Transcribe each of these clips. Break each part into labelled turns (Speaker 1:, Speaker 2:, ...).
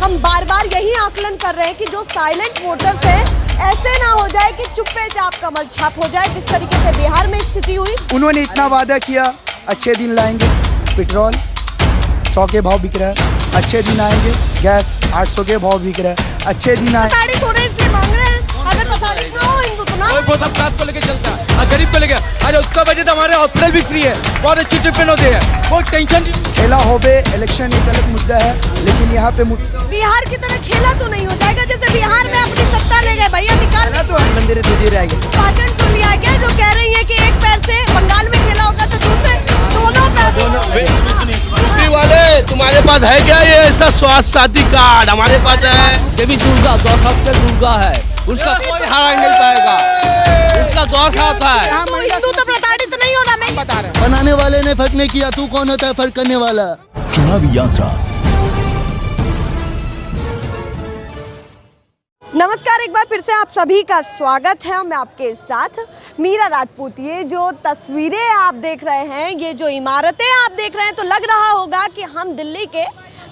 Speaker 1: हम बार बार यही आकलन कर रहे हैं कि जो साइलेंट वोटर्स हैं ऐसे ना हो जाए कि चुप्पे चाप कमल छाप हो जाए, जिस तरीके से बिहार में स्थिति हुई।
Speaker 2: उन्होंने इतना वादा किया अच्छे दिन लाएंगे, पेट्रोल 100 के भाव बिक रहा है, अच्छे दिन आएंगे, गैस 800 के भाव बिक रहा है, अच्छे दिन आए।
Speaker 1: पताड़ी थोड़े इसलिए मांग रहे हैं, अगर पताड़ी खाओ हिंदू तो ना।
Speaker 3: कोई बहुत क्लास को लेके चलता है और गरीब को लेके, आज उसका वजह तो हमारे हॉस्पिटल भी फ्री है, बहुत अच्छी ट्रीटमेंट होते हैं, कोई टेंशन।
Speaker 2: खेला हो बे इलेक्शन एक अलग मुद्दा है, लेकिन यहाँ पे
Speaker 1: बिहार की तरह खेला तो नहीं हो जाएगा जैसे बिहार में अपनी सत्ता ले गए भैया, निकालना तो
Speaker 3: मंदिर दीदी रहेगी।
Speaker 1: भाषण सुन लिया गया जो कह रही है कि एक पैर से बंगाल में खेला होगा तो दूसरे दोनों पैर।
Speaker 3: वाले तुम्हारे पास है क्या ये ऐसा स्वास्थ्य साथी कार्ड? हमारे पास है। देवी दुर्गा दुर्गा है, उसका कोई हारा नहीं मिल पाएगा, उसका दौर खाता है।
Speaker 1: हिंदू तो प्रताड़ित नहीं होना, मैं
Speaker 2: बता रहे हैं। बनाने वाले ने फर्क नहीं किया, तू कौन होता है फर्क करने वाला?
Speaker 4: चुनावी यात्रा।
Speaker 1: नमस्कार, एक बार फिर से आप सभी का स्वागत है। मैं आपके साथ मीरा राजपूत। ये जो तस्वीरें आप देख रहे हैं, ये जो इमारतें आप देख रहे हैं, तो लग रहा होगा कि हम दिल्ली के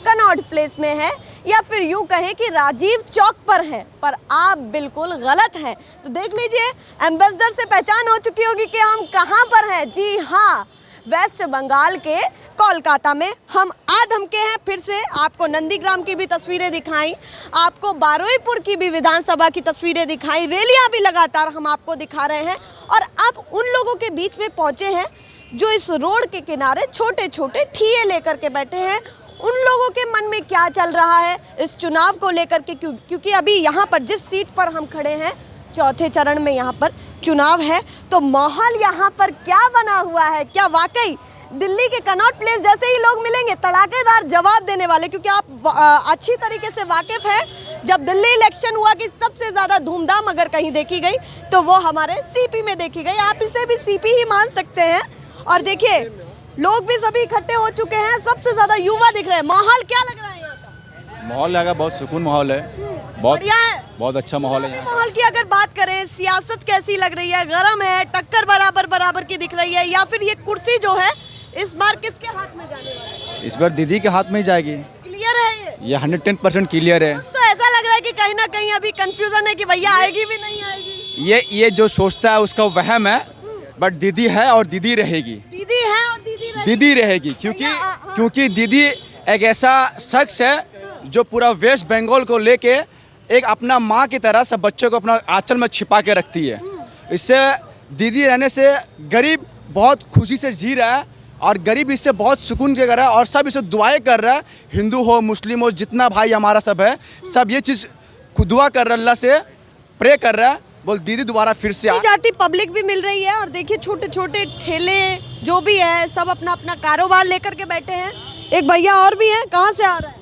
Speaker 1: कनॉट प्लेस में हैं या फिर यूँ कहें कि राजीव चौक पर हैं, पर आप बिल्कुल गलत हैं। तो देख लीजिए, एम्बेसडर से पहचान हो चुकी होगी कि हम कहाँ पर हैं। जी हाँ, वेस्ट बंगाल के कोलकाता में हम आधमके हैं। फिर से आपको नंदीग्राम की भी तस्वीरें दिखाई, आपको बारुईपुर की भी विधानसभा की तस्वीरें दिखाई, रैलियां भी लगातार हम आपको दिखा रहे हैं। और अब उन लोगों के बीच में पहुंचे हैं जो इस रोड के किनारे छोटे छोटे ठिये लेकर के बैठे हैं। उन लोगों के मन में क्या चल रहा है इस चुनाव को लेकर के, क्योंकि अभी यहाँ पर जिस सीट पर हम खड़े हैं, चौथे चरण में यहाँ पर चुनाव है, तो माहौल यहाँ पर क्या बना हुआ है? क्या वाकई दिल्ली के कनॉट प्लेस जैसे ही लोग मिलेंगे तड़ाकेदार जवाब देने वाले? क्योंकि आप अच्छी तरीके से वाकिफ हैं, जब दिल्ली इलेक्शन हुआ कि सबसे ज़्यादा धूमधाम अगर कहीं देखी गई तो वो हमारे सीपी में देखी गई। आप इसे भी सीपी ही मान सकते हैं। और देखिए, लोग भी सभी इकट्ठे हो चुके हैं, सबसे ज़्यादा युवा दिख रहे हैं। माहौल क्या लग रहा है यहाँ का?
Speaker 5: माहौल लगा बहुत सुकून माहौल है, बहुत अच्छा माहौल है।
Speaker 1: माहौल की अगर बात करें, सियासत कैसी लग रही है? गरम है, टक्कर बराबर की दिख रही है, या फिर ये कुर्सी जो है इस बार किसके हाथ में जाने वाली है?
Speaker 5: इस बार दीदी के हाथ में ही जाएगी।
Speaker 1: क्लियर है
Speaker 5: ये 110% क्लियर है।
Speaker 1: तो ऐसा लग रहा है कि कहीं ना कहीं अभी कंफ्यूजन है कि भैया आएगी भी नहीं आएगी।
Speaker 5: ये जो सोचता है उसका वहम है, बट दीदी है और दीदी रहेगी।
Speaker 1: दीदी है और
Speaker 5: दीदी रहेगी क्योंकि दीदी एक ऐसा शख्स है जो पूरा वेस्ट बंगाल को लेके एक अपना माँ की तरह सब बच्चों को अपना आंचल में छिपा के रखती है। इससे दीदी रहने से गरीब बहुत खुशी से जी रहा है और गरीब इससे बहुत सुकून के कर रहा है और सब इसे दुआएं कर रहा है। हिंदू हो, मुस्लिम हो, जितना भाई हमारा सब है, सब ये चीज़ दुआ कर रहा है, अल्लाह से प्रे कर रहा है, बोल दीदी दोबारा फिर से
Speaker 1: जाती पब्लिक भी मिल रही है। और देखिए, छोटे छोटे ठेले जो भी है, सब अपना अपना कारोबार लेकर के बैठे हैं। एक भैया और भी हैं, कहाँ से आ रहे हैं?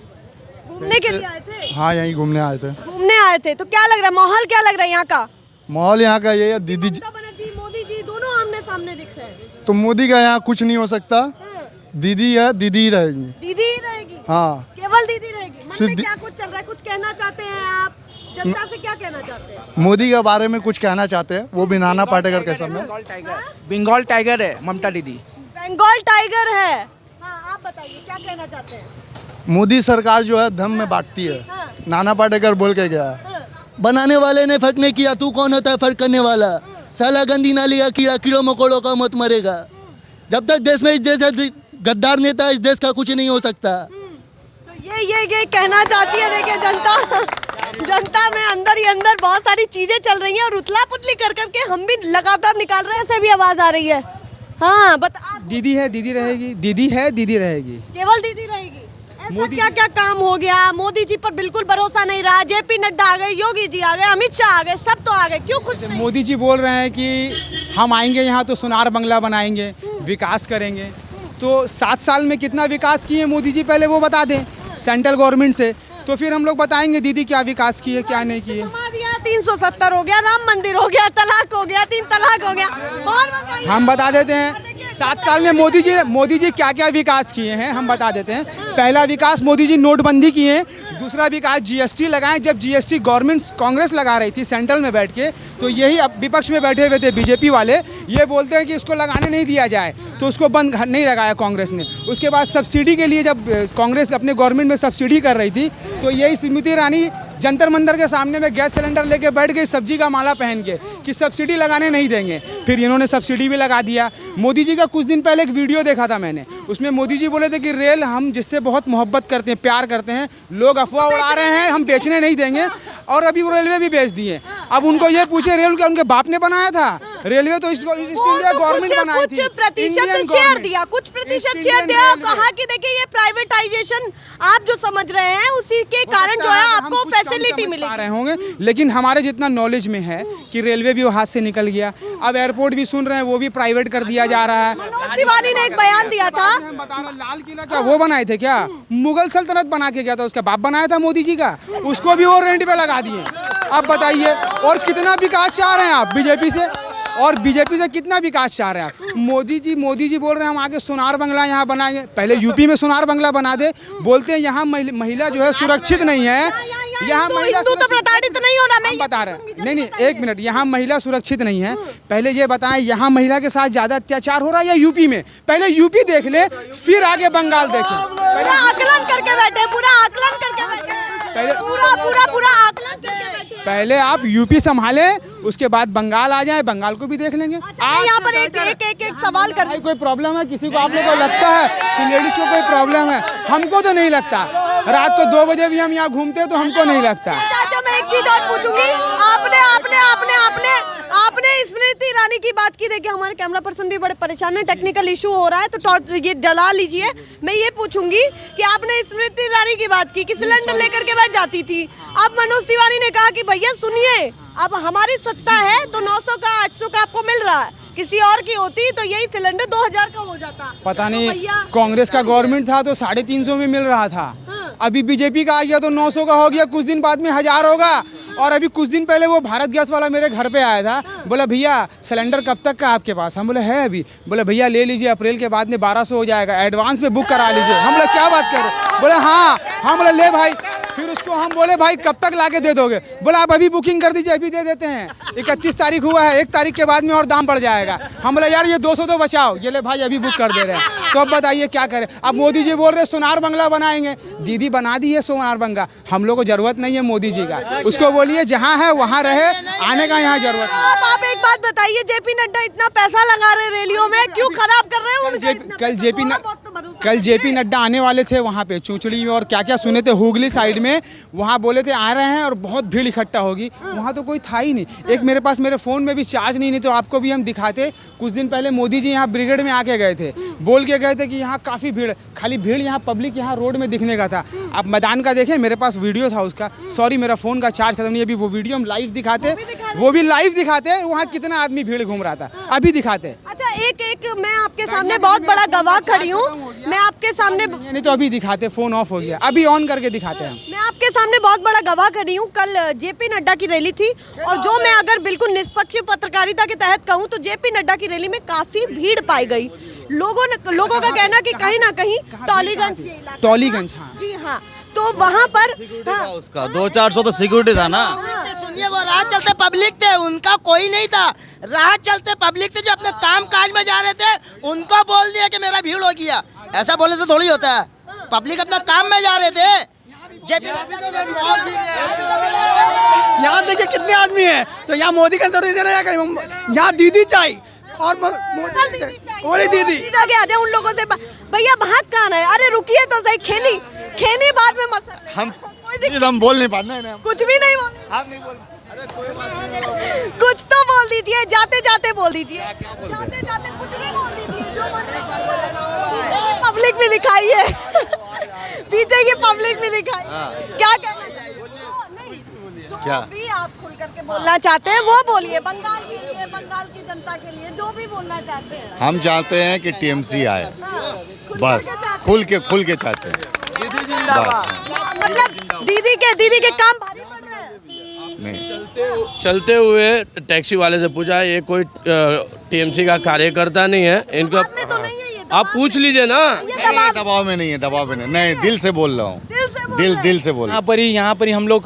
Speaker 1: घूमने के लिए आए थे?
Speaker 6: हाँ, यहीं घूमने आए थे।
Speaker 1: तो क्या लग रहा है, माहौल क्या लग रहा है यहाँ का?
Speaker 6: माहौल यहाँ का ये है, दीदी
Speaker 1: बनर्जी, मोदी जी दोनों आमने सामने दिख रहे हैं।
Speaker 6: तो मोदी का यहाँ कुछ नहीं हो सकता। दीदी है, दीदी ही रहेगी।
Speaker 1: दीदी ही रहेगी?
Speaker 6: हाँ,
Speaker 1: केवल दीदी रहेगी। मन में क्या कुछ चल रहा है? कुछ कहना चाहते हैं आप जनता से? क्या कहना चाहते हैं?
Speaker 6: मोदी के बारे में कुछ कहना चाहते हैं, वो भी नाना पाटेकर के समय।
Speaker 3: बंगाल टाइगर है ममता दीदी।
Speaker 1: बंगाल टाइगर है। हाँ, आप बताइए क्या कहना चाहते हैं?
Speaker 6: मोदी सरकार जो है धर्म में बांटती है। नाना पाटेकर बोल के गया है।
Speaker 2: बनाने वाले ने फर्क नहीं किया, तू कौन होता है फर्क करने वाला? साला गंदी नाली का कीड़ा कीड़ों मकोड़ों का मत मरेगा। जब तक देश में इस देश गद्दार नेता, इस देश का कुछ नहीं हो सकता।
Speaker 1: तो ये कहना चाहती है। देखिए, जनता में अंदर ही अंदर बहुत सारी चीजें चल रही हैं और उतला पुतली कर करके हम भी लगातार निकाल रहे हैं, ऐसे भी आवाज आ रही है। हाँ, बता।
Speaker 7: दीदी है, दीदी रहेगी। दीदी है, दीदी रहेगी।
Speaker 1: केवल दीदी रहेगी? ऐसा क्या क्या काम हो गया? मोदी जी पर बिल्कुल भरोसा नहीं रहा, जेपी नड्डा आ गए, योगी जी आ गए, अमित शाह आ गए, सब तो आ गए, क्यों खुश नहीं?
Speaker 7: मोदी जी बोल रहे हैं कि हम आएंगे यहाँ तो सुनार बंगला बनाएंगे, विकास करेंगे। तो 7 साल में कितना विकास किए मोदी जी, पहले वो बता दें सेंट्रल गवर्नमेंट से, तो फिर हम लोग बताएंगे दीदी क्या विकास किए क्या नहीं किए।
Speaker 1: 370 हो गया, राम मंदिर हो गया, तलाक हो गया, 3 तलाक हो गया, और बताइए।
Speaker 7: हम बता देते हैं 7 साल में मोदी जी क्या क्या विकास किए हैं, हम बता देते हैं। पहला विकास मोदी जी नोटबंदी किए हैं। दूसरा विकास जीएसटी लगाएं। जब जीएसटी गवर्नमेंट कांग्रेस लगा रही थी सेंट्रल में बैठ के, तो यही अब विपक्ष में बैठे हुए थे बीजेपी वाले, ये बोलते हैं कि इसको लगाने नहीं दिया जाए, तो उसको बंद नहीं लगाया कांग्रेस ने। उसके बाद सब्सिडी के लिए जब कांग्रेस अपने गवर्नमेंट में सब्सिडी कर रही थी, तो यही स्मृति ईरानी जंतर मंदिर के सामने में गैस सिलेंडर लेके बैठ गई सब्जी का माला पहन के कि सब्सिडी लगाने नहीं देंगे। फिर इन्होंने सब्सिडी भी लगा दिया। मोदी जी का कुछ दिन पहले एक वीडियो देखा था मैंने, उसमें मोदी जी बोले थे कि रेल हम जिससे बहुत मोहब्बत करते हैं, प्यार करते हैं, लोग अफवाह उड़ा रहे हैं, हम बेचने नहीं देंगे, और अभी वो रेलवे भी बेच दिए। अब उनको ये पूछे रेल क्या उनके बाप ने बनाया था? रेलवे तो ईस्ट इंडिया गवर्नमेंट बनाई थी,
Speaker 1: कुछ प्रतिशत शेयर दिया, कुछ प्रतिशत शेयर दिया, कहा कि देखिए ये प्राइवेटाइजेशन आप जो समझ रहे हैं उसी के कारण जो है आपको फैसिलिटी मिलेगी।
Speaker 7: रहे होंगे, लेकिन हमारे जितना नॉलेज में है कि रेलवे भी वो हाथ से निकल गया। अब एयरपोर्ट भी सुन रहे हैं वो भी प्राइवेट कर दिया जा रहा है।
Speaker 1: मनोज तिवारी ने एक बयान दिया था,
Speaker 7: बता रहा लाल किला क्या वो बनाए थे क्या? मुगल सल्तनत बना के गया था, उसका बाप बनाया था मोदी जी का, उसको भी वो रेंट पे लगा दिए। अब बताइए, और कितना विकास चाह रहे हैं आप बीजेपी से, और बीजेपी से कितना विकास चाह रहे हैं आप? मोदी जी बोल रहे हैं हम आगे सोनार बंगला यहाँ बनाएंगे। पहले यूपी में सोनार बंगला बना दे, बोलते हैं यहाँ महिला जो है सुरक्षित नहीं है, यहाँ महिला
Speaker 1: हिंदू तो प्रताड़ित नहीं हो रहा। मैं
Speaker 7: बता रहे हैं, नहीं एक मिनट, यहाँ महिला सुरक्षित नहीं है। पहले ये बताएं यहाँ महिला के साथ ज्यादा अत्याचार हो रहा है या यूपी में? पहले यूपी देख ले, फिर आगे बंगाल देखें।
Speaker 1: पूरा आकलन करके बैठे, पूरा आकलन करके बैठे,
Speaker 7: पहले
Speaker 1: पूरा आकलन करके बैठे।
Speaker 7: पहले आप यूपी संभाले, उसके बाद बंगाल आ जाए, बंगाल को भी देख लेंगे।
Speaker 1: आज यहाँ पर एक सवाल कर,
Speaker 7: कोई प्रॉब्लम है किसी को? आप लोगों को लगता है कि लेडीज को कोई प्रॉब्लम है? हमको तो नहीं लगता। रात को 2 बजे भी हम यहाँ घूमते हैं तो हमको नहीं लगता।
Speaker 1: चाचा मैं एक चीज और पूछूंगी, आपने स्मृति ईरानी की बात की। देखिए हमारे कैमरा पर्सन भी बड़े परेशान है, टेक्निकल इशू हो रहा है, तो ये जला लीजिए। मैं ये पूछूंगी कि आपने स्मृति ईरानी की बात की कि सिलेंडर लेकर के बैठ जाती थी। अब मनोज तिवारी ने कहा कि भैया सुनिए, अब हमारी सत्ता है तो 900 का 800 का आपको मिल रहा है, किसी और की होती तो यही सिलेंडर 2000 का हो जाता।
Speaker 7: पता
Speaker 1: तो
Speaker 7: नहीं, कांग्रेस का गवर्नमेंट था तो 350 में मिल रहा था, अभी बीजेपी का आ गया तो 900 का हो गया, कुछ दिन बाद में 1000 होगा। और अभी कुछ दिन पहले वो भारत गैस वाला मेरे घर पे आया था, बोला भैया सिलेंडर कब तक का आपके पास? हम बोले है अभी। बोले भैया ले लीजिए, अप्रैल के बाद में 1200 हो जाएगा, एडवांस में बुक करा लीजिए। हम बोले क्या बात कर रहे? बोले हाँ। हम बोले ले भाई। फिर उसको हम बोले भाई कब तक लाके दे दोगे? बोला आप अभी बुकिंग कर दीजिए, अभी दे देते हैं। 31 तारीख हुआ है, 1 तारीख के बाद में और दाम बढ़ जाएगा। हम बोले यार ये 200 तो बचाओ, ये ले भाई अभी बुक कर दे रहे हैं। तो अब बताइए क्या करें? अब मोदी जी बोल रहे सोनार बंगला बनाएंगे, दीदी बना दी है सोनार बंगला, हम लोग को जरूरत नहीं है मोदी जी का। उसको बोलिए जहाँ है वहाँ रहे, आने का यहाँ जरूरत नहीं।
Speaker 1: आप एक बात बताइए, जेपी नड्डा इतना पैसा लगा रहे रैलियों में, क्यों खराब कर रहे हैं?
Speaker 7: कल जेपी नड्डा आने वाले थे वहाँ पे चूचड़ी में, और क्या क्या सुने थे हुगली साइड में, वहाँ बोले थे आ रहे हैं और बहुत भीड़ इकट्ठा होगी। वहाँ तो कोई था ही नहीं। एक मेरे पास मेरे फ़ोन में भी चार्ज नहीं तो आपको भी हम दिखाते। कुछ दिन पहले मोदी जी यहाँ ब्रिगेड में आके गए थे, बोल के गए थे कि यहाँ काफ़ी भीड़, खाली भीड़ यहाँ पब्लिक यहाँ रोड में दिखने का था। आप मैदान का देखें, मेरे पास वीडियो था उसका, सॉरी मेरा फ़ोन का चार्ज खत्म नहीं, अभी वो वीडियो हम लाइव दिखाते, वो भी लाइव दिखाते वहाँ कितना आदमी भीड़ घूम रहा था, अभी दिखाते।
Speaker 1: अच्छा एक मैं आपके सामने बहुत बड़ा गवाह खड़ी हूँ, मैं आपके सामने
Speaker 7: नहीं तो अभी दिखाते, फ़ोन ऑफ हो गया, अभी ऑन करके दिखाते हैं।
Speaker 1: मैं आपके सामने बहुत बड़ा गवाह खड़ी हूँ। कल जेपी नड्डा की रैली थी, और जो मैं अगर बिल्कुल निष्पक्ष पत्रकारिता के तहत कहूँ तो जेपी नड्डा की रैली में काफी भीड़ पाई गई। लोगों का कहना कि कहीं ना कहीं
Speaker 7: टॉलीगंज, हाँ
Speaker 1: जी हाँ, तो वहाँ पर हाँ,
Speaker 4: उसका 200-400 तो सिक्योरिटी था ना।
Speaker 8: सुनिए, वो राह चलते पब्लिक थे, उनका कोई नहीं था। राह चलते पब्लिक थे जो अपने काम काज में जा रहे थे, उनको बोल दिया कि मेरा भीड़ हो गया। ऐसा बोलने से थोड़ी होता है, पब्लिक अपना काम में जा रहे थे।
Speaker 9: यहाँ देखिए कितने आदमी हैं, तो यहाँ मोदी का जरूरी देना है, यहाँ दीदी चाहिए और मोदी दीदी
Speaker 1: आगे आ जाए उन लोगों से। भैया भाग कहाँ रहे? अरे रुकिए तो सही, खेनी बाद में मसला।
Speaker 6: हम बोल नहीं पाते,
Speaker 1: कुछ भी नहीं बोल,
Speaker 6: आप नहीं बोल,
Speaker 1: कुछ तो बोल दीजिए, जाते जाते बोल दीजिए, जाते जाते कुछ भी बोल दीजिए, जो मन में। पब्लिक भी दिखाई है, पीछे की पब्लिक भी दिखाई, क्या कहना चाहिए?
Speaker 6: क्या
Speaker 1: भी आप खुल करके बोलना चाहते हैं वो बोलिए, बंगाल के लिए, बंगाल की जनता के लिए, जो भी बोलना चाहते हैं।
Speaker 10: हम चाहते हैं कि टीएमसी आए, बस खुल के चाहते हैं।
Speaker 1: मतलब दीदी के काम भारी पड़ रहे हैं।
Speaker 10: नहीं,
Speaker 3: चलते हुए टैक्सी वाले से पूछा, ये कोई टीएमसी का कार्यकर्ता नहीं है, इनका
Speaker 1: तो नहीं है ये,
Speaker 3: आप पूछ लीजिए ना।
Speaker 10: दबाव में नहीं है, दबाव में नहीं, दिल से बोल रहा हूँ।
Speaker 1: दिल से बोल रहे हैं।
Speaker 10: दिल से बोल।
Speaker 11: यहाँ पर ही हम लोग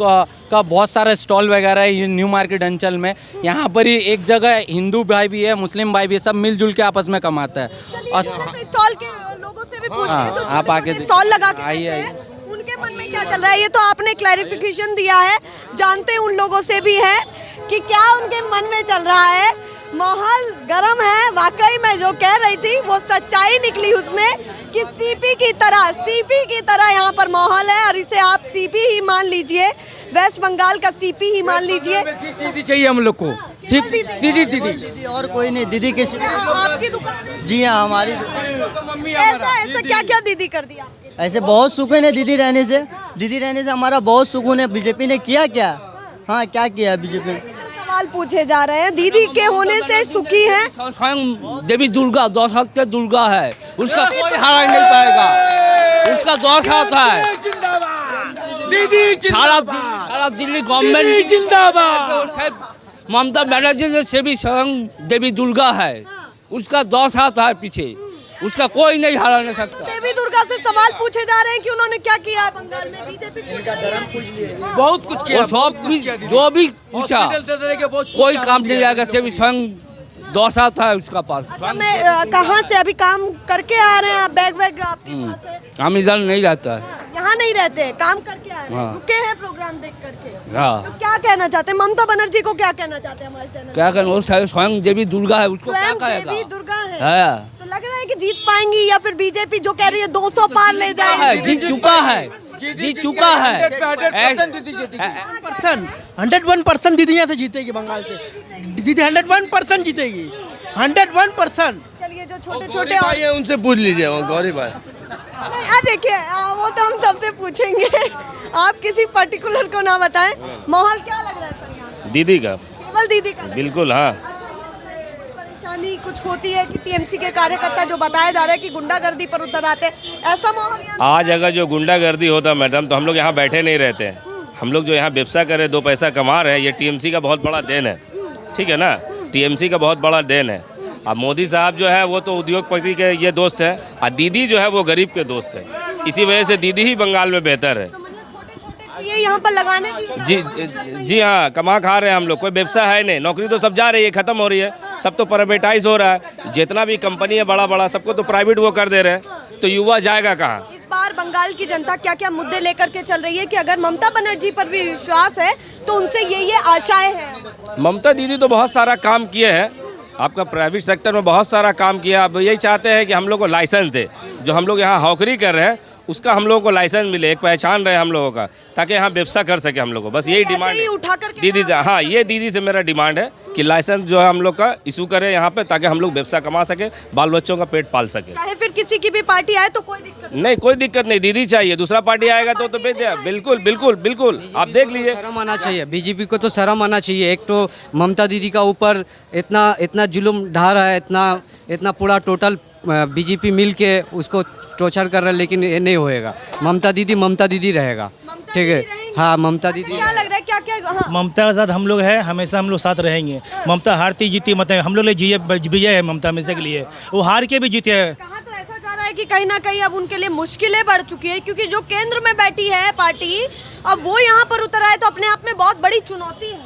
Speaker 11: का बहुत सारा स्टॉल वगैरह है ये न्यू मार्केट अंचल में। यहाँ पर ही एक जगह हिंदू भाई भी है, मुस्लिम भाई भी है, सब मिलजुल के आपस में कमाता है। और
Speaker 1: स्टॉल के लोगों से भी पूछते हैं तो
Speaker 11: आप आके
Speaker 1: स्टॉल लगा के
Speaker 11: आइए,
Speaker 1: बैठे हैं, उनके मन में क्या चल रहा है ये तो आपने क्लैरिफिकेशन दिया है। जानते हैं उन लोगों से भी है कि क्या उनके मन में चल रहा है। माहौल गर्म है, वाकई मैं जो कह रही थी वो सच्चाई निकली उसमें कि सीपी की तरह यहाँ पर माहौल है और इसे आप सीपी ही मान लीजिए, वेस्ट बंगाल का सीपी ही मान लीजिए।
Speaker 7: दीदी चाहिए हम लोग को,
Speaker 1: केवल दीदी।
Speaker 8: दीदी और कोई नहीं, दीदी किसी
Speaker 1: आपकी दुकान है?
Speaker 8: जी हाँ हमारी
Speaker 1: ऐसा क्या क्या दीदी कर दिया आपके?
Speaker 8: ऐसे बहुत सुकून है दीदी रहने से। दीदी रहने से हमारा बहुत सुकून है। बीजेपी ने किया क्या? हाँ क्या किया बीजेपी ने?
Speaker 1: सवाल पूछे जा रहे हैं, दीदी के होने से सुखी हैं।
Speaker 3: स्वयं देवी दुर्गा 10 हाथ के दुर्गा है, उसका कोई हरा नहीं पाएगा। उसका 10 हाथ है। सारा दिल्ली गवर्नमेंट जिंदाबाद। ममता बनर्जी ने से भी स्वयं देवी दुर्गा है, उसका 10 हाथ है पीछे, उसका कोई नहीं हरा नहीं सकता।
Speaker 1: देवी दुर्गा से सवाल पूछे जा रहे हैं कि उन्होंने क्या किया है बंगाल में। बीजेपी पूछ रही है
Speaker 7: बहुत कुछ
Speaker 3: वो सब जो भी पूछा कोई काम नहीं आएगा, से भी स्वयं 10 हाथ है उसका पास।
Speaker 1: अच्छा, मैं कहाँ से अभी काम करके आ रहे हैं आप? बैग आपके पास है?
Speaker 3: हम इधर नहीं रहता है।
Speaker 1: यहाँ नहीं रहते हैं, काम करके आ रहे हैं,
Speaker 3: हाँ।
Speaker 1: रुके हैं प्रोग्राम देख करके।
Speaker 3: हाँ।
Speaker 1: तो क्या कहना चाहते हैं ममता बनर्जी को, क्या कहना चाहते हैं हमारे चैनल?
Speaker 3: क्या करें, वो स्वयं देवी दुर्गा है, उसको क्या
Speaker 1: स्वयं
Speaker 3: कहेगा।
Speaker 1: देवी दुर्गा है
Speaker 3: हाँ।
Speaker 1: तो लग रहा है कि जीत पाएंगी या फिर बीजेपी जो कह रही है 200 पार ले जाएगी?
Speaker 3: जीत चुका है, जीत चुका है।
Speaker 9: 101% दीदी यहाँ से जीतेगी, बंगाल से दीदी 101% जीतेगी, 101%।
Speaker 1: चलिए जो छोटे छोटे
Speaker 3: उनसे पूछ लीजिए, वो गौरी भाई।
Speaker 1: नहीं देखिए वो तो हम सबसे पूछेंगे, आप किसी पर्टिकुलर को ना बताएं। माहौल क्या लग रहा है सर यहाँ?
Speaker 4: दीदी का
Speaker 1: केवल दीदी का लग रहा है?
Speaker 4: बिल्कुल हाँ।
Speaker 1: परेशानी कुछ होती है कि टीएमसी के कार्यकर्ता जो बताया जा रहा है कि गुंडागर्दी पर उतर आते हैं, ऐसा माहौल यहाँ?
Speaker 4: आज अगर जो गुंडागर्दी होता मैडम तो हम लोग यहाँ बैठे नहीं रहते हैं। हम लोग जो यहाँ व्यवसाय कर रहे 2 पैसा कमा रहे हैं, ये टीएमसी का बहुत बड़ा देन है, ठीक है ना। टीएमसी का बहुत बड़ा देन है। अब मोदी साहब जो है वो तो उद्योगपति के ये दोस्त है, और दीदी जो है वो गरीब के दोस्त है। इसी वजह से दीदी ही बंगाल में बेहतर है।
Speaker 1: ये यहाँ पर लगाने की
Speaker 4: जी हाँ, कमा खा रहे हैं हम लोग, कोई व्यवसाय है नहीं। नौकरी तो सब जा रही है, खत्म हो रही है, सब तो प्राइवेटाइज हो रहा है। जितना भी कंपनी है बड़ा बड़ा सबको तो प्राइवेट वो कर दे रहे हैं, तो युवा जाएगा कहाँ?
Speaker 1: इस बार बंगाल की जनता क्या क्या मुद्दे लेकर के चल रही है कि अगर ममता बनर्जी पर भी विश्वास है तो उनसे ये आशाएं हैं?
Speaker 4: ममता दीदी तो बहुत सारा काम किए हैं, आपका प्राइवेट सेक्टर में बहुत सारा काम किया। अब यही चाहते हैं कि हम लोग को लाइसेंस दे, जो हम लोग यहाँ हौकरी कर रहे हैं उसका हम लोगों को लाइसेंस मिले, एक पहचान रहे हम लोगों का, ताकि यहाँ व्यवसाय कर सके हम लोग को। बस यही डिमांड है
Speaker 1: उठा करके
Speaker 4: दीदी से। हाँ, ये दीदी से मेरा डिमांड है कि लाइसेंस जो है हम लोग का इशू करें यहाँ पे, ताकि हम लोग व्यवसाय कमा सके, बाल बच्चों का पेट पाल सके।
Speaker 1: चाहे फिर किसी की भी पार्टी आए तो कोई दिक्कत
Speaker 4: नहीं, कोई दिक्कत नहीं, दीदी चाहिए। दूसरा पार्टी आएगा तो भेज दिया। बिल्कुल बिल्कुल बिल्कुल, आप देख लीजिए।
Speaker 12: शर्म आना चाहिए, बीजेपी को तो शर्म आना चाहिए। एक तो ममता दीदी का ऊपर इतना जुल्म ढा रहा है, इतना पूरा टोटल बीजेपी मिल के उसको टॉर्चर कर रहा है, लेकिन ये नहीं होएगा। ममता दीदी रहेगा, ठीक है। हाँ ममता दीदी।
Speaker 1: क्या लग रहा है क्या क्या? हाँ।
Speaker 13: ममता के साथ हम लोग है, हमेशा हम लोग साथ रहेंगे। ममता हारती जीती मतलब हम लोग विजय है ममता हमेशा के लिए, वो हार के भी जीते हैं।
Speaker 1: कहा तो ऐसा जा रहा है कि कहीं ना कहीं अब उनके लिए मुश्किलें बढ़ चुकी है, क्योंकि जो केंद्र में बैठी है पार्टी, अब वो यहाँ पर उतर आए तो अपने आप में बहुत बड़ी चुनौती है।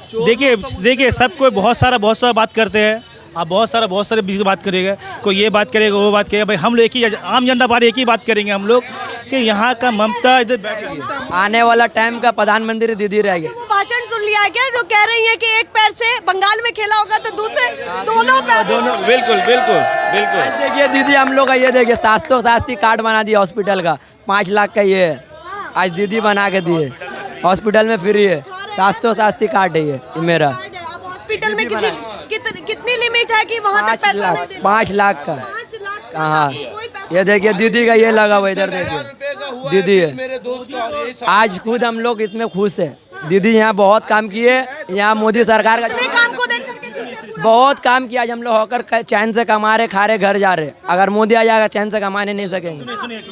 Speaker 13: देखिए सब कोई बहुत सारा बात करते हैं। आप बहुत सारे बीच की बात करेगा, कोई ये बात करेगा, वो बात करेगा। भाई हम लोग एक ही, आम जनता पार्टी एक ही बात करेंगे हम लोग कि यहाँ का ममता इधर बैठेगी।
Speaker 12: आने वाला टाइम का प्रधानमंत्री दीदी रहेगी।
Speaker 1: वो भाषण सुन लिया है क्या जो कह रही है कि एक पैर से बंगाल में खेला होगा तो दूसरे दोनों पैर?
Speaker 4: बिल्कुल बिल्कुल बिल्कुल।
Speaker 12: देखिए दीदी हम लोग का ये देखिए स्वास्थ्य कार्ड बना दिया हॉस्पिटल का, 5 लाख का ये आज दीदी बना के दिए। हॉस्पिटल में फ्री है, स्वास्थ्य कार्ड है ये मेरा।
Speaker 1: हॉस्पिटल में कितनी लिमिट है कि वहाँ तक पैसा नहीं देना?
Speaker 12: 5 लाख का। हाँ ये देखिए दीदी का ये लगा हुआ, इधर देखिए दीदी है। आज खुद हम लोग इसमें खुश है। दीदी यहाँ बहुत काम किए, यहाँ मोदी सरकार का
Speaker 1: काम को देख करके
Speaker 12: बहुत काम किया। आज हम लोग होकर चैन से कमा रहे, खा रहे, घर जा रहे। अगर मोदी आ जाएगा चैन से कमाने नहीं सकेंगे।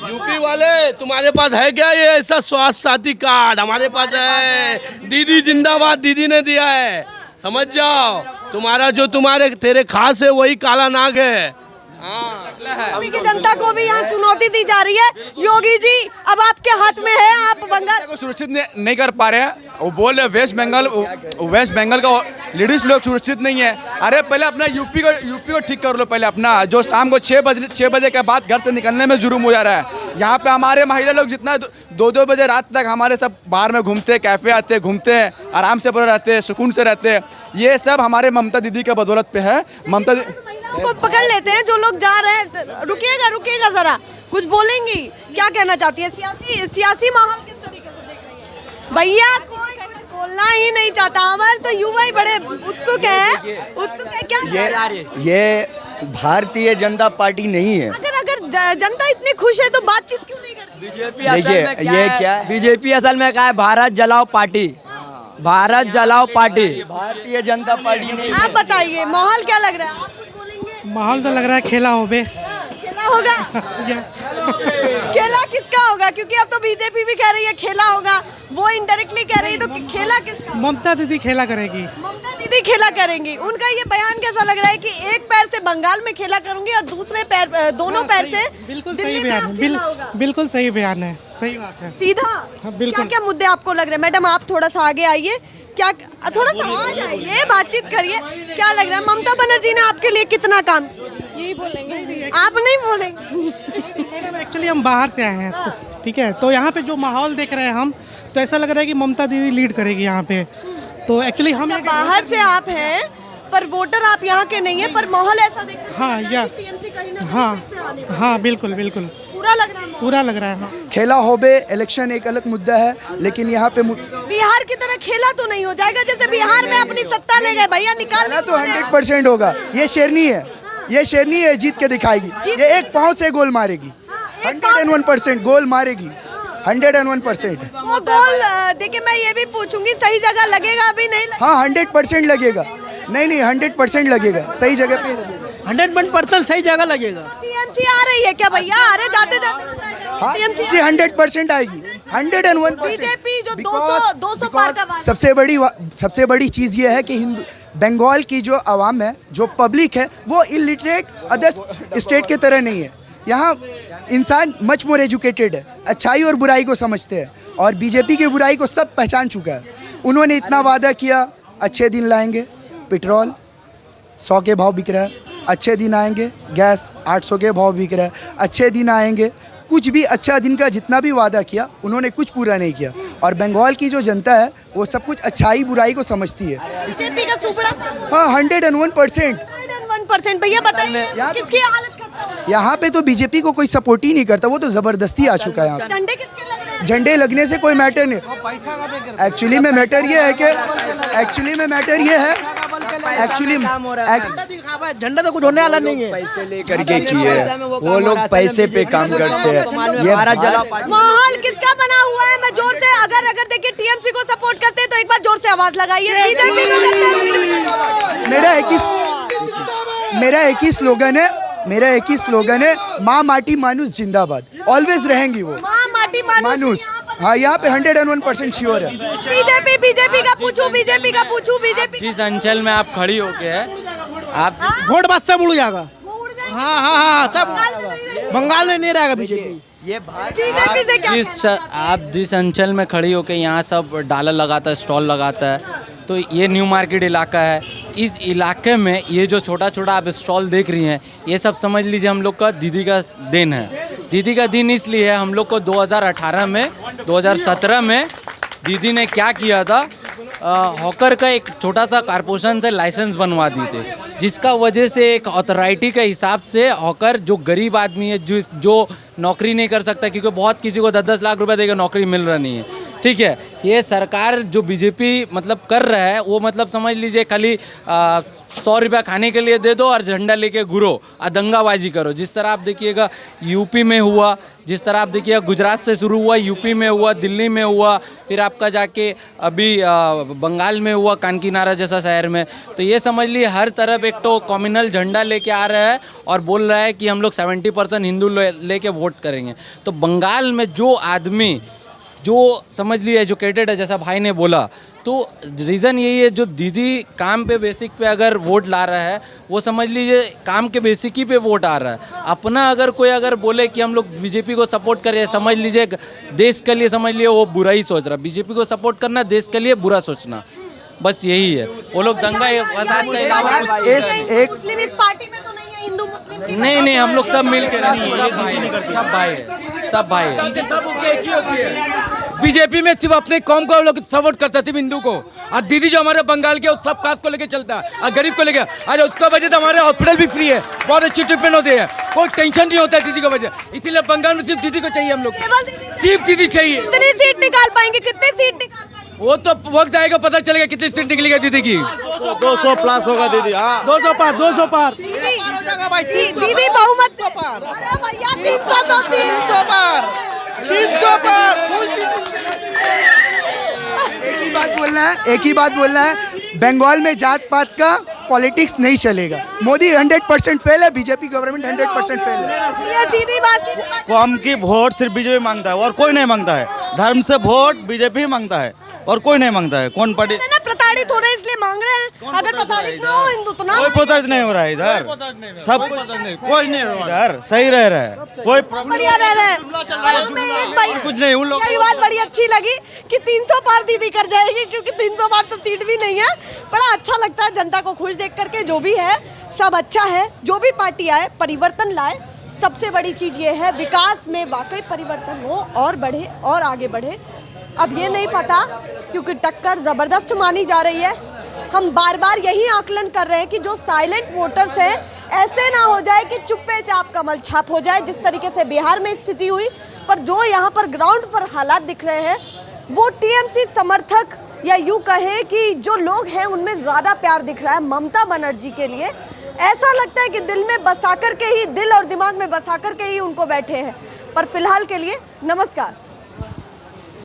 Speaker 3: यूपी वाले तुम्हारे पास है क्या ये ऐसा स्वास्थ्य साथी कार्ड? हमारे पास है। दीदी जिंदाबाद, दीदी ने दिया है, समझ जाओ। तुम्हारा जो तेरे खास है वही काला नाग है। हाँ
Speaker 1: यूपी की जनता को भी यहाँ चुनौती दी जा रही है। योगी जी अब आपके हाथ में है, आप बंगाल
Speaker 5: को सुरक्षित नहीं कर पा रहे हैं। वो बोल रहे वेस्ट बंगाल का लेडीज लोग सुरक्षित नहीं है। अरे पहले अपना यूपी को ठीक कर लो। पहले अपना जो शाम को 6 बजे के बाद घर से निकलने में जुर्म हो जा रहा है। यहाँ पे हमारे महिला लोग जितना 2 बजे रात तक हमारे सब बाहर में घूमते हैं, कैफे आते हैं, घूमते हैं, आराम से पूरे रहते हैं, सुकून से रहते हैं। ये सब हमारे ममता दीदी के बदौलत पे है। ममता
Speaker 1: को पकड़ लेते हैं जो लोग जा रहे हैं। रुकिएगा जरा, कुछ बोलेंगी, क्या कहना चाहती है? सियासी माहौल किस तरीके से देख रही है? भैया कोई कुछ बोलना ही नहीं चाहता। हमारे तो युवा ही बड़े उत्सुक है क्या?
Speaker 14: ये भारतीय जनता पार्टी नहीं है।
Speaker 1: अगर जनता इतनी खुश है तो बातचीत क्यों नहीं करती?
Speaker 14: देखिए ये क्या है, बीजेपी असल में क्या है, भारत जलाओ पार्टी, भारत जलाओ पार्टी, भारतीय जनता पार्टी नहीं।
Speaker 1: आप बताइए माहौल क्या लग रहा है? आप कुछ बोलेंगे?
Speaker 9: माहौल तो लग रहा है खेला हो बे।
Speaker 1: खेला होगा? खेला किसका होगा? क्योंकि अब तो बीजेपी भी कह रही है खेला होगा, वो इनडायरेक्टली कह रही है, तो खेला किसका?
Speaker 9: ममता दीदी खेला करेगी।
Speaker 1: ममता दीदी खेला करेंगी। उनका ये बयान कैसा लग रहा है कि एक पैर से बंगाल में खेला करूंगी और दूसरे पैर, दोनों पैर से
Speaker 9: बिल्कुल
Speaker 1: दिल्ली
Speaker 9: सही
Speaker 1: में
Speaker 9: बयान
Speaker 1: आप
Speaker 9: है।
Speaker 1: खेला होगा।
Speaker 9: बिल्कुल सही बयान है, सही बात है।
Speaker 1: सीधा
Speaker 9: बिल्कुल।
Speaker 1: क्या मुद्दे आपको लग रहे हैं? मैडम आप थोड़ा सा आगे आइए, क्या थोड़ा सा आ जाइए, बातचीत करिए। क्या लग रहा है ममता बनर्जी ने आपके लिए कितना काम? यही बोलेंगे, आप नहीं बोलेंगे?
Speaker 9: मैडम एक्चुअली हम बाहर से आए हैं, तो ठीक है, तो यहाँ पे जो माहौल देख रहे हैं हम, तो ऐसा लग रहा है कि ममता दीदी लीड करेगी यहाँ पे। तो एक्चुअली हम
Speaker 1: बाहर से आप हैं पर वोटर आप यहाँ के नहीं है, पर माहौल ऐसा दिख रहा है।
Speaker 9: हाँ या
Speaker 1: टीएमसी कहीं ना कहीं
Speaker 9: हाँ बिल्कुल
Speaker 1: पूरा लग रहा है।
Speaker 9: पूरा लग रहा है। हाँ।
Speaker 6: खेला हो बे इलेक्शन एक अलग मुद्दा है, लेकिन यहाँ पे
Speaker 1: बिहार की तरह खेला तो नहीं हो जाएगा जैसे बिहार में अपनी सत्ता ले गए भैया, निकालना
Speaker 6: तो 100% होगा। ये शेरनी है, ये शेरनी है, जीत के दिखाएगी। ये एक पाँव से गोल मारेगी, 101% गोल मारेगी, 101%।
Speaker 1: वो गोल देखिए, मैं ये भी पूछूंगी सही जगह लगेगा अभी नहीं लगेगा?
Speaker 6: हाँ 100% लगेगा। नहीं 100% लगेगा, सही जगह पे लगेगा।
Speaker 8: 100% सही जगह लगेगा।
Speaker 1: टीएमसी आ रही है क्या भैया? अरे जाते
Speaker 6: हाँ 100% आएगी, 101%।
Speaker 1: बीजेपी जो 200 पार का वादा।
Speaker 6: सबसे बड़ी चीज़ ये है कि बंगाल की जो आवाम है, जो पब्लिक है, वो इलिटरेट अदर स्टेट के तरह नहीं है। यहाँ इंसान मच मोर एजुकेटेड है, अच्छाई और बुराई को समझते हैं, और बीजेपी की बुराई को सब पहचान चुका है। उन्होंने इतना वादा किया, अच्छे दिन लाएंगे, पेट्रोल 100 के भाव बिक रहा है, अच्छे दिन आएंगे, गैस 800 के भाव बिक रहा है, अच्छे दिन आएंगे, कुछ भी अच्छा दिन का जितना भी वादा किया उन्होंने कुछ पूरा नहीं किया। और बंगाल की जो जनता है वो सब कुछ अच्छाई बुराई को समझती है। हाँ 101%।
Speaker 1: भैया बताइए किसकी हालत
Speaker 6: यहाँ पे तो बीजेपी को कोई सपोर्ट ही नहीं करता, वो तो जबरदस्ती आ चुका है यहाँ।
Speaker 1: झंडे किसके लग रहे हैं?
Speaker 6: झंडे लगने से कोई मैटर नहीं। एक्चुअली में मैटर ये है
Speaker 8: झंडा तो कुछ होने वाला नहीं है।
Speaker 14: पैसे लेकर के किए, वो लोग पैसे पे काम करते हैं। ये भारत जलाओ पार्टी।
Speaker 1: माहौल किसका बना हुआ है? मैं जोर से अगर देखिए टीएमसी को सपोर्ट करते हैं तो एक बार जोर से आवाज लगाइए। बीजेपी को
Speaker 6: मेरा एक ही स्लोगन है, माँ माटी मानुस जिंदाबाद। ऑलवेज रहेंगी वो
Speaker 1: माँ माटी
Speaker 6: मानुस। हाँ यहाँ पे 101% श्योर है।
Speaker 1: बीजेपी का पूछूं बीजेपी
Speaker 11: जिस अंचल में आप खड़ी होके है, आप
Speaker 8: वोट बस सब उड़ जाएगा। हाँ सब बंगाल में नहीं रहेगा बीजेपी।
Speaker 14: ये
Speaker 11: आप जिस अंचल में खड़ी होके यहाँ सब डाला लगाता है, स्टॉल लगाता है, तो ये न्यू मार्केट इलाका है। इस इलाके में ये जो छोटा छोटा आप स्टॉल देख रही हैं, ये सब समझ लीजिए हम लोग का दीदी का दिन है। दीदी का दिन इसलिए है, हम लोग को 2017 में दीदी ने क्या किया था, हॉकर का एक छोटा सा कारपोरेशन से लाइसेंस बनवा दिए थे, जिसका वजह से एक अथॉरिटी के हिसाब से हॉकर जो गरीब आदमी है, जो नौकरी नहीं कर सकता, क्योंकि बहुत किसी को 10-10 लाख रुपए देकर नौकरी मिल रहा नहीं है। ठीक है, ये सरकार जो बीजेपी मतलब कर रहा है, वो मतलब समझ लीजिए खाली 100 रुपया खाने के लिए दे दो और झंडा लेके घुरो और दंगाबाजी करो। जिस तरह आप देखिएगा यूपी में हुआ, जिस तरह आप देखिए गुजरात से शुरू हुआ, यूपी में हुआ, दिल्ली में हुआ, फिर आपका जाके अभी बंगाल में हुआ, कानकीनारा जैसा शहर में। तो ये समझ लीजिए हर तरफ एक तो कम्युनल झंडा लेके आ रहा है और बोल रहा है कि हम लोग 70% हिंदू लेके वोट करेंगे। तो बंगाल में जो आदमी जो समझ लिए एजुकेटेड है, जैसा भाई ने बोला, तो रीज़न यही है, जो दीदी काम पे बेसिक पे अगर वोट ला रहा है, वो समझ लीजिए काम के बेसिक ही पे वोट आ रहा है। अपना अगर कोई अगर बोले कि हम लोग बीजेपी को सपोर्ट करें, समझ लीजिए देश के लिए समझ लिए वो बुरा ही सोच रहा। बीजेपी को सपोर्ट करना देश के लिए बुरा सोचना, बस यही है। वो लोग दंगा फसाद के अलावा
Speaker 1: एक मुस्लिम इस पार्टी में तो नहीं है, हिंदू मुस्लिम
Speaker 11: नहीं, हम लोग सब मिल के सब भाई है, सब भाई है।
Speaker 14: बीजेपी में सिर्फ अपने कौम को लोग सपोर्ट करते थे, हिंदू को। और दीदी जो हमारे बंगाल के, उस सब कास्ट को लेके चलता है और गरीब को लेके। अरे उसका वजह तो हमारे हॉस्पिटल भी फ्री है, बहुत अच्छी ट्रीटमेंट होते हैं, कोई टेंशन नहीं होता है दीदी की वजह। इसीलिए बंगाल में सिर्फ दीदी को चाहिए, हम लोग सिर्फ दीदी चाहिए।
Speaker 1: कितनी सीट निकाल पाएंगे, कितनी सीट निकाल पाएंगे?
Speaker 14: वो तो वक्त आएगा, पता चलेगा कितनी सीट निकलेगा दीदी की।
Speaker 5: 200 प्लस होगा दीदी।
Speaker 14: 200 पार।
Speaker 1: दीदी बहुमत से पार। अरे भैया 300 पार।
Speaker 6: एक ही बात बोलना है, बंगाल में जात पात का पॉलिटिक्स नहीं चलेगा। मोदी 100% फेल है, बीजेपी गवर्नमेंट 100% फेल है।
Speaker 1: ये सीधी बात है।
Speaker 5: कौम की वोट सिर्फ बीजेपी मांगता है और कोई नहीं मांगता है। धर्म से वोट बीजेपी ही मांगता है और कोई नहीं मांगता है। कौन पार्टी
Speaker 1: ना प्रताड़ित हो रहे हैं, इसलिए मांग रहे हैं। अगर प्रताड़ित ना हो हिंदू तो ना।
Speaker 5: कोई प्रताड़ित नहीं हो रहा है इधर, सब कोई नहीं हो रहा है, सही रह रहा है, कोई
Speaker 1: बढ़िया रह रहे हैं।
Speaker 5: कुछ नहीं। उन लोग
Speaker 1: यही बात बड़ी अच्छी लगी कि 300 पार दीदी कर जाएगी, क्योंकि 300 पार तो सीट भी नहीं है। बड़ा अच्छा लगता है जनता को खुश देख करके। जो भी है सब अच्छा है, जो भी पार्टी आए परिवर्तन लाए। सबसे बड़ी चीज ये है विकास में वाकई परिवर्तन हो और बढ़े और आगे बढ़े। अब ये नहीं पता, क्योंकि टक्कर जबरदस्त मानी जा रही है। हम बार बार यही आकलन कर रहे हैं कि जो साइलेंट वोटर्स हैं, ऐसे ना हो जाए कि चुप्पे चाप कमल छाप हो जाए, जिस तरीके से बिहार में स्थिति हुई। पर जो यहाँ पर ग्राउंड पर हालात दिख रहे हैं, वो टीएमसी समर्थक या यूँ कहें कि जो लोग हैं उनमें ज़्यादा प्यार दिख रहा है ममता बनर्जी के लिए। ऐसा लगता है कि दिल में बसा कर के ही, दिल और दिमाग में बसा कर के ही उनको बैठे हैं। पर फिलहाल के लिए नमस्कार।